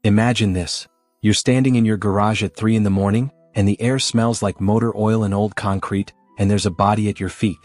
Imagine this. You're standing in your garage at 3 in the morning, and the air smells like motor oil and old concrete, and there's a body at your feet.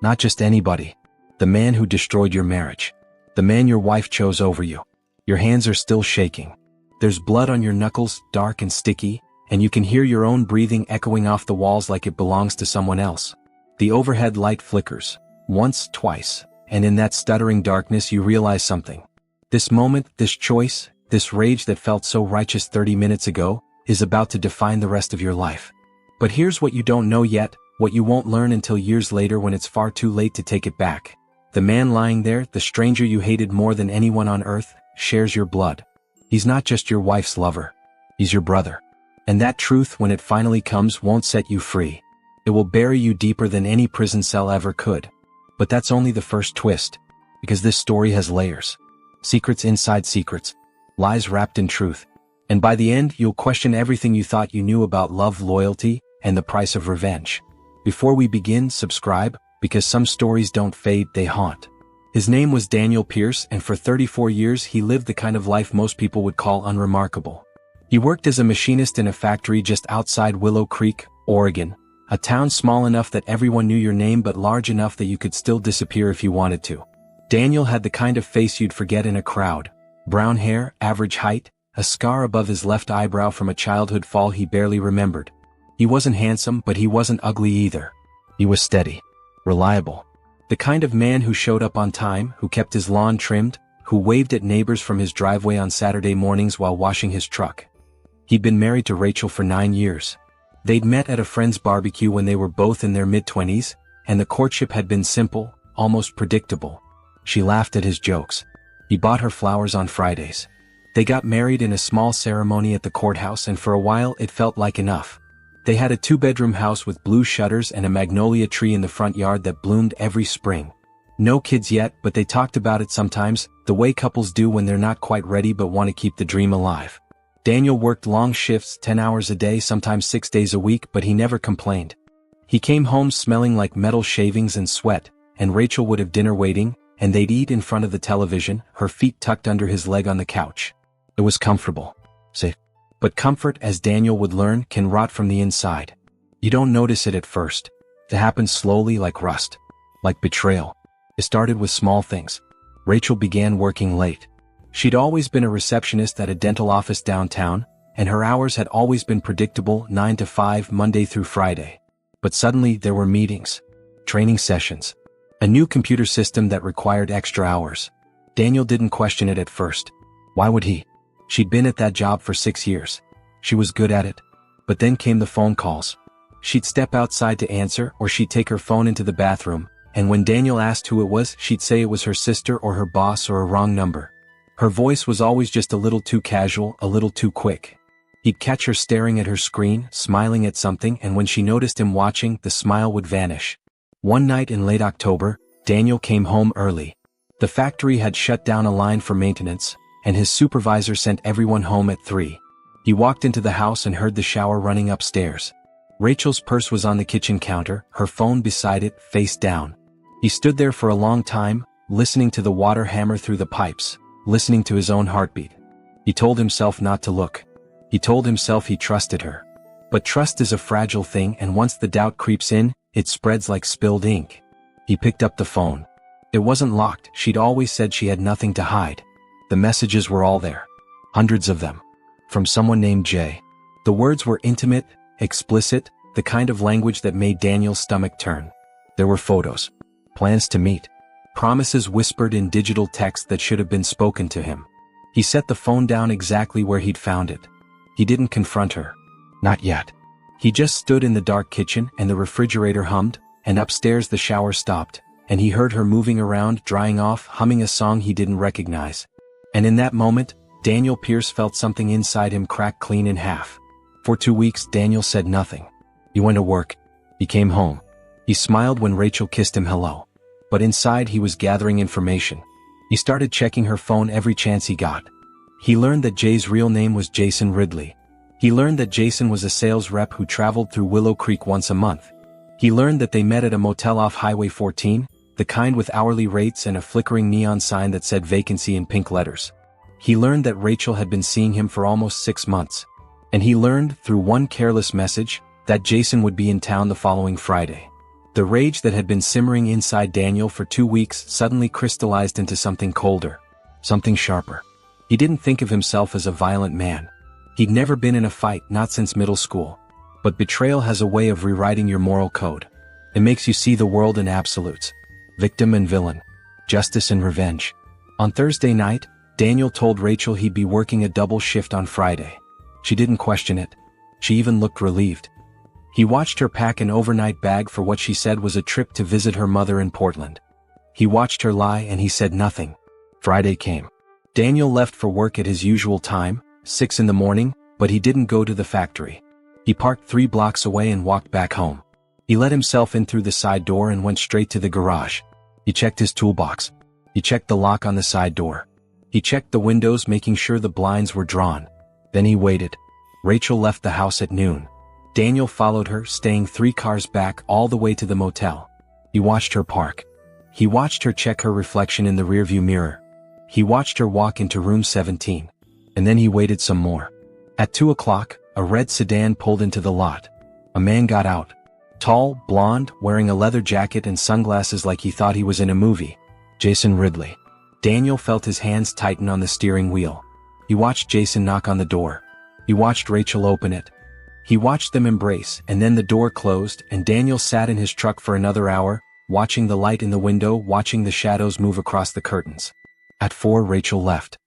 Not just anybody. The man who destroyed your marriage. The man your wife chose over you. Your hands are still shaking. There's blood on your knuckles, dark and sticky, and you can hear your own breathing echoing off the walls like it belongs to someone else. The overhead light flickers. Once, twice, and in that stuttering darkness you realize something. This moment, this choice, this rage that felt so righteous 30 minutes ago, is about to define the rest of your life. But here's what you don't know yet, what you won't learn until years later when it's far too late to take it back. The man lying there, the stranger you hated more than anyone on earth, shares your blood. He's not just your wife's lover. He's your brother. And that truth, when it finally comes, won't set you free. It will bury you deeper than any prison cell ever could. But that's only the first twist. Because this story has layers. Secrets inside secrets. Lies wrapped in truth. And by the end, you'll question everything you thought you knew about love, loyalty, and the price of revenge. Before we begin, subscribe, because some stories don't fade, they haunt. His name was Daniel Pierce, and for 34 years he lived the kind of life most people would call unremarkable. He worked as a machinist in a factory just outside Willow Creek, Oregon, a town small enough that everyone knew your name but large enough that you could still disappear if you wanted to. Daniel had the kind of face you'd forget in a crowd. Brown hair, average height, a scar above his left eyebrow from a childhood fall he barely remembered. He wasn't handsome, but he wasn't ugly either. He was steady. Reliable. The kind of man who showed up on time, who kept his lawn trimmed, who waved at neighbors from his driveway on Saturday mornings while washing his truck. He'd been married to Rachel for 9 years. They'd met at a friend's barbecue when they were both in their mid-20s, and the courtship had been simple, almost predictable. She laughed at his jokes. He bought her flowers on Fridays. They got married in a small ceremony at the courthouse, and for a while it felt like enough. They had a 2-bedroom house with blue shutters and a magnolia tree in the front yard that bloomed every spring. No kids yet, but they talked about it sometimes, the way couples do when they're not quite ready but want to keep the dream alive. Daniel worked long shifts, 10 hours a day, sometimes 6 days a week, but he never complained. He came home smelling like metal shavings and sweat, and Rachel would have dinner waiting, and they'd eat in front of the television, her feet tucked under his leg on the couch. It was comfortable. Safe. But comfort, as Daniel would learn, can rot from the inside. You don't notice it at first. It happens slowly, like rust. Like betrayal. It started with small things. Rachel began working late. She'd always been a receptionist at a dental office downtown, and her hours had always been predictable, 9 to 5, Monday through Friday. But suddenly there were meetings. Training sessions. A new computer system that required extra hours. Daniel didn't question it at first. Why would he? She'd been at that job for 6 years. She was good at it. But then came the phone calls. She'd step outside to answer, or she'd take her phone into the bathroom, and when Daniel asked who it was, she'd say it was her sister or her boss or a wrong number. Her voice was always just a little too casual, a little too quick. He'd catch her staring at her screen, smiling at something, and when she noticed him watching, the smile would vanish. One night in late October, Daniel came home early. The factory had shut down a line for maintenance, and his supervisor sent everyone home at 3. He walked into the house and heard the shower running upstairs. Rachel's purse was on the kitchen counter, her phone beside it, face down. He stood there for a long time, listening to the water hammer through the pipes, listening to his own heartbeat. He told himself not to look. He told himself he trusted her. But trust is a fragile thing, and once the doubt creeps in, it spreads like spilled ink. He picked up the phone. It wasn't locked. She'd always said she had nothing to hide. The messages were all there. Hundreds of them. From someone named Jay. The words were intimate, explicit, the kind of language that made Daniel's stomach turn. There were photos. Plans to meet. Promises whispered in digital text that should have been spoken to him. He set the phone down exactly where he'd found it. He didn't confront her. Not yet. He just stood in the dark kitchen, and the refrigerator hummed, and upstairs the shower stopped, and he heard her moving around, drying off, humming a song he didn't recognize. And in that moment, Daniel Pierce felt something inside him crack clean in half. For 2 weeks, Daniel said nothing. He went to work. He came home. He smiled when Rachel kissed him hello. But inside he was gathering information. He started checking her phone every chance he got. He learned that Jay's real name was Jason Ridley. He learned that Jason was a sales rep who traveled through Willow Creek once a month. He learned that they met at a motel off Highway 14, the kind with hourly rates and a flickering neon sign that said vacancy in pink letters. He learned that Rachel had been seeing him for almost 6 months. And he learned, through one careless message, that Jason would be in town the following Friday. The rage that had been simmering inside Daniel for 2 weeks suddenly crystallized into something colder. Something sharper. He didn't think of himself as a violent man. He'd never been in a fight, not since middle school. But betrayal has a way of rewriting your moral code. It makes you see the world in absolutes. Victim and villain. Justice and revenge. On Thursday night, Daniel told Rachel he'd be working a double shift on Friday. She didn't question it. She even looked relieved. He watched her pack an overnight bag for what she said was a trip to visit her mother in Portland. He watched her lie and he said nothing. Friday came. Daniel left for work at his usual time, 6 in the morning, but he didn't go to the factory. He parked 3 blocks away and walked back home. He let himself in through the side door and went straight to the garage. He checked his toolbox. He checked the lock on the side door. He checked the windows, making sure the blinds were drawn. Then he waited. Rachel left the house at noon. Daniel followed her, staying 3 cars back all the way to the motel. He watched her park. He watched her check her reflection in the rearview mirror. He watched her walk into room 17. And then he waited some more. At 2 o'clock, a red sedan pulled into the lot. A man got out. Tall, blonde, wearing a leather jacket and sunglasses like he thought he was in a movie. Jason Ridley. Daniel felt his hands tighten on the steering wheel. He watched Jason knock on the door. He watched Rachel open it. He watched them embrace, and then the door closed, and Daniel sat in his truck for another hour, watching the light in the window, watching the shadows move across the curtains. At 4, Rachel left.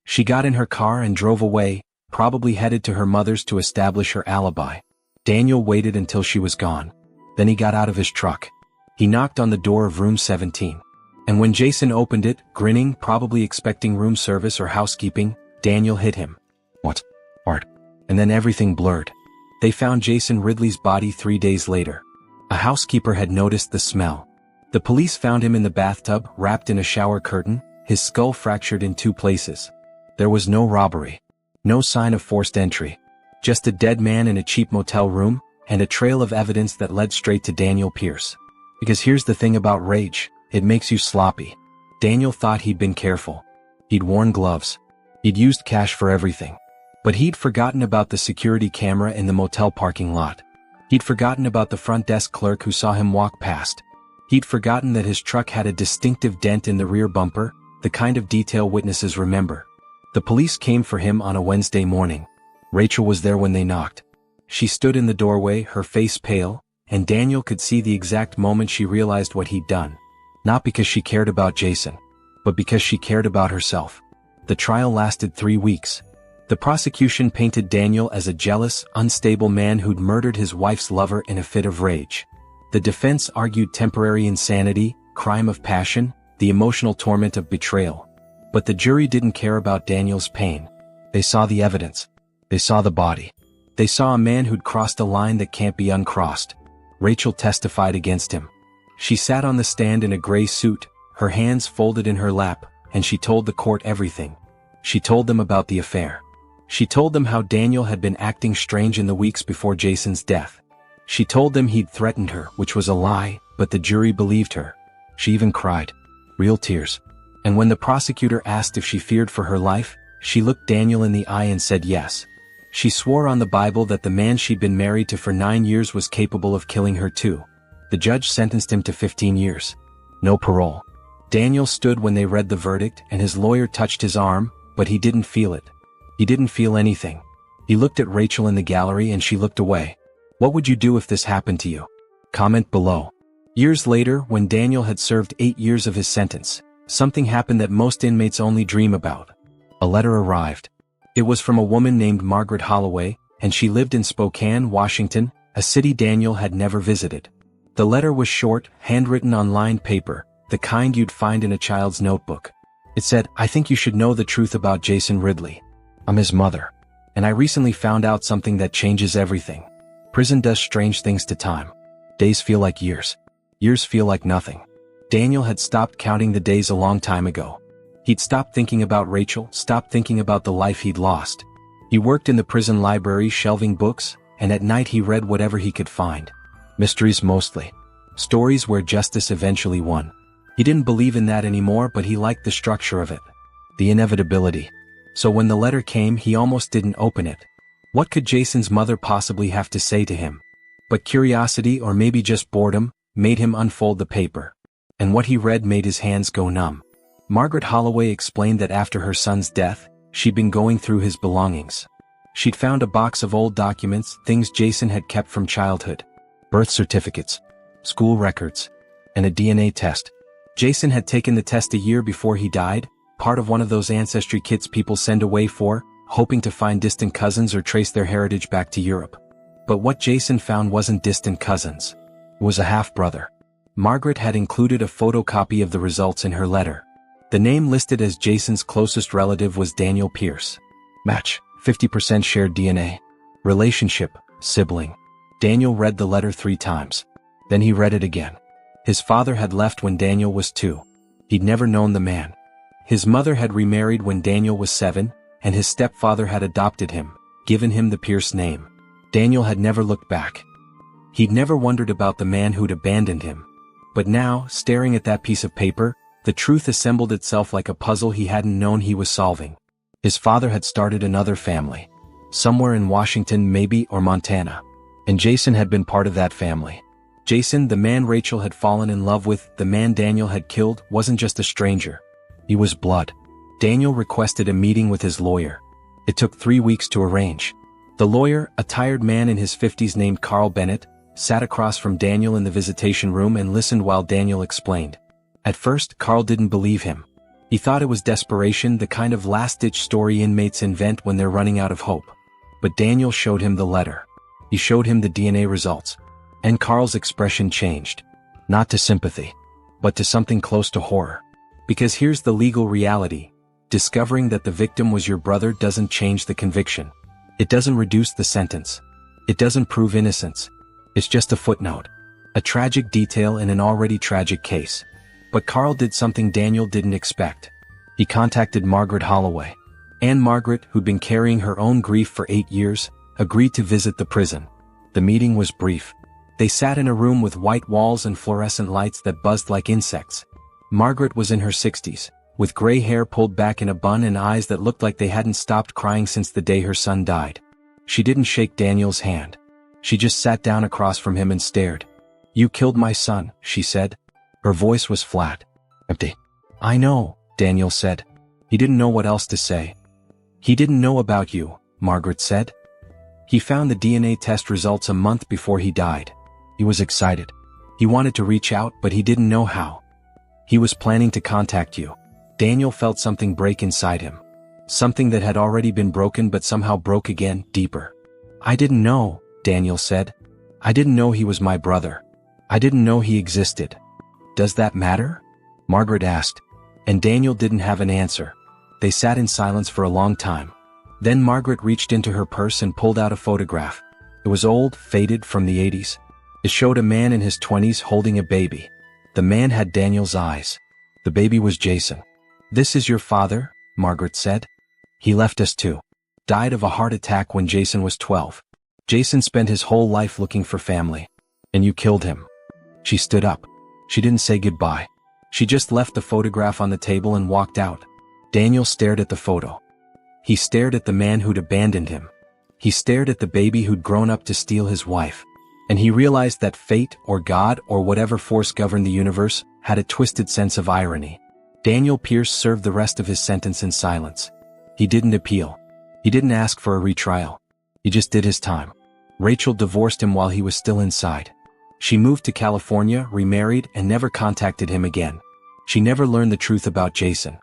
She got in her car and drove away, probably headed to her mother's to establish her alibi. Daniel waited until she was gone. Then he got out of his truck. He knocked on the door of room 17. And when Jason opened it, grinning, probably expecting room service or housekeeping, Daniel hit him. What? Art. And then everything blurred. They found Jason Ridley's body 3 days later. A housekeeper had noticed the smell. The police found him in the bathtub, wrapped in a shower curtain, his skull fractured in 2 places. There was no robbery. No sign of forced entry. Just a dead man in a cheap motel room, and a trail of evidence that led straight to Daniel Pierce. Because here's the thing about rage, it makes you sloppy. Daniel thought he'd been careful. He'd worn gloves. He'd used cash for everything. But he'd forgotten about the security camera in the motel parking lot. He'd forgotten about the front desk clerk who saw him walk past. He'd forgotten that his truck had a distinctive dent in the rear bumper, the kind of detail witnesses remember. The police came for him on a Wednesday morning. Rachel was there when they knocked. She stood in the doorway, her face pale, and Daniel could see the exact moment she realized what he'd done. Not because she cared about Jason, but because she cared about herself. The trial lasted 3 weeks. The prosecution painted Daniel as a jealous, unstable man who'd murdered his wife's lover in a fit of rage. The defense argued temporary insanity, crime of passion, the emotional torment of betrayal. But the jury didn't care about Daniel's pain. They saw the evidence. They saw the body. They saw a man who'd crossed a line that can't be uncrossed. Rachel testified against him. She sat on the stand in a gray suit, her hands folded in her lap, and she told the court everything. She told them about the affair. She told them how Daniel had been acting strange in the weeks before Jason's death. She told them he'd threatened her, which was a lie, but the jury believed her. She even cried. Real tears. And when the prosecutor asked if she feared for her life, she looked Daniel in the eye and said yes. She swore on the Bible that the man she'd been married to for 9 years was capable of killing her too. The judge sentenced him to 15 years. No parole. Daniel stood when they read the verdict, and his lawyer touched his arm, but he didn't feel it. He didn't feel anything. He looked at Rachel in the gallery and she looked away. What would you do if this happened to you? Comment below. Years later, when Daniel had served 8 years of his sentence, something happened that most inmates only dream about. A letter arrived. It was from a woman named Margaret Holloway, and she lived in Spokane, Washington, a city Daniel had never visited. The letter was short, handwritten on lined paper, the kind you'd find in a child's notebook. It said, "I think you should know the truth about Jason Ridley. I'm his mother. And I recently found out something that changes everything. Prison does strange things to time. Days feel like years. Years feel like nothing." Daniel had stopped counting the days a long time ago. He'd stopped thinking about Rachel, stopped thinking about the life he'd lost. He worked in the prison library shelving books, and at night he read whatever he could find. Mysteries mostly. Stories where justice eventually won. He didn't believe in that anymore, but he liked the structure of it. The inevitability. So when the letter came, he almost didn't open it. What could Jason's mother possibly have to say to him? But curiosity, or maybe just boredom, made him unfold the paper. And what he read made his hands go numb. Margaret Holloway explained that after her son's death, she'd been going through his belongings. She'd found a box of old documents, things Jason had kept from childhood. Birth certificates, school records, and a DNA test. Jason had taken the test a year before he died, part of one of those ancestry kits people send away for, hoping to find distant cousins or trace their heritage back to Europe. But what Jason found wasn't distant cousins. It was a half-brother. Margaret had included a photocopy of the results in her letter. The name listed as Jason's closest relative was Daniel Pierce. Match, 50% shared DNA. Relationship, sibling. Daniel read the letter 3 times. Then he read it again. His father had left when Daniel was 2. He'd never known the man. His mother had remarried when Daniel was 7, and his stepfather had adopted him, given him the Pierce name. Daniel had never looked back. He'd never wondered about the man who'd abandoned him. But now, staring at that piece of paper, the truth assembled itself like a puzzle he hadn't known he was solving. His father had started another family. Somewhere in Washington maybe, or Montana. And Jason had been part of that family. Jason, the man Rachel had fallen in love with, the man Daniel had killed, wasn't just a stranger. He was blood. Daniel requested a meeting with his lawyer. It took 3 weeks to arrange. The lawyer, a tired man in his 50s named Carl Bennett, sat across from Daniel in the visitation room and listened while Daniel explained. At first, Carl didn't believe him. He thought it was desperation, the kind of last-ditch story inmates invent when they're running out of hope. But Daniel showed him the letter. He showed him the DNA results. And Carl's expression changed. Not to sympathy, but to something close to horror. Because here's the legal reality. Discovering that the victim was your brother doesn't change the conviction. It doesn't reduce the sentence. It doesn't prove innocence. It's just a footnote. A tragic detail in an already tragic case. But Carl did something Daniel didn't expect. He contacted Margaret Holloway. And Margaret, who'd been carrying her own grief for 8 years, agreed to visit the prison. The meeting was brief. They sat in a room with white walls and fluorescent lights that buzzed like insects. Margaret was in her 60s, with gray hair pulled back in a bun and eyes that looked like they hadn't stopped crying since the day her son died. She didn't shake Daniel's hand. She just sat down across from him and stared. "You killed my son," she said. Her voice was flat. "Empty." "I know," Daniel said. He didn't know what else to say. "He didn't know about you," Margaret said. "He found the DNA test results a month before he died. He was excited. He wanted to reach out, but he didn't know how. He was planning to contact you." Daniel felt something break inside him. Something that had already been broken but somehow broke again, deeper. "I didn't know," Daniel said. "I didn't know he was my brother. I didn't know he existed." "Does that matter?" Margaret asked. And Daniel didn't have an answer. They sat in silence for a long time. Then Margaret reached into her purse and pulled out a photograph. It was old, faded, from the 80s. It showed a man in his 20s holding a baby. The man had Daniel's eyes. The baby was Jason. "This is your father," Margaret said. "He left us too. Died of a heart attack when Jason was 12. Jason spent his whole life looking for family. And you killed him." She stood up. She didn't say goodbye. She just left the photograph on the table and walked out. Daniel stared at the photo. He stared at the man who'd abandoned him. He stared at the baby who'd grown up to steal his wife. And he realized that fate, or God, or whatever force governed the universe, had a twisted sense of irony. Daniel Pierce served the rest of his sentence in silence. He didn't appeal. He didn't ask for a retrial. He just did his time. Rachel divorced him while he was still inside. She moved to California, remarried, and never contacted him again. She never learned the truth about Jason.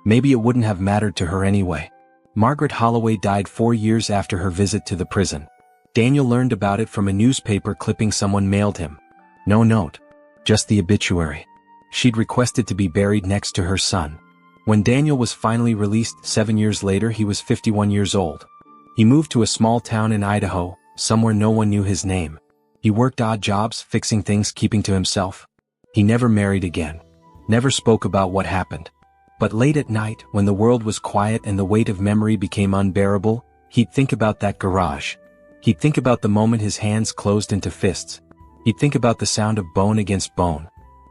Maybe it wouldn't have mattered to her anyway. Margaret Holloway died 4 years after her visit to the prison. Daniel learned about it from a newspaper clipping someone mailed him. No note. Just the obituary. She'd requested to be buried next to her son. When Daniel was finally released 7 years later, he was 51 years old. He moved to a small town in Idaho, somewhere no one knew his name. He worked odd jobs, fixing things, keeping to himself. He never married again. Never spoke about what happened. But late at night, when the world was quiet and the weight of memory became unbearable, he'd think about that garage. He'd think about the moment his hands closed into fists. He'd think about the sound of bone against bone.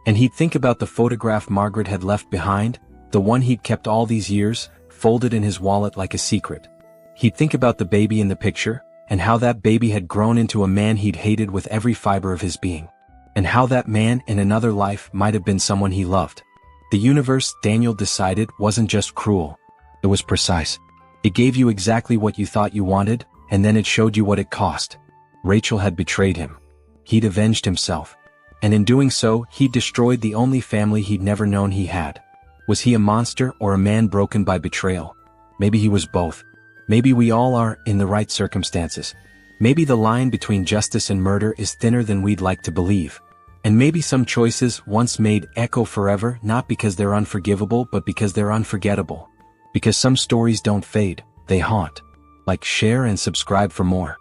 And he'd think about the photograph Margaret had left behind, the one he'd kept all these years, folded in his wallet like a secret. He'd think about the baby in the picture, and how that baby had grown into a man he'd hated with every fiber of his being. And how that man in another life might have been someone he loved. The universe, Daniel decided, wasn't just cruel. It was precise. It gave you exactly what you thought you wanted, and then it showed you what it cost. Rachel had betrayed him. He'd avenged himself. And in doing so, he'd destroyed the only family he'd never known he had. Was he a monster or a man broken by betrayal? Maybe he was both. Maybe we all are, in the right circumstances. Maybe the line between justice and murder is thinner than we'd like to believe. And maybe some choices once made echo forever, not because they're unforgivable but because they're unforgettable. Because some stories don't fade, they haunt. Like, share and subscribe for more.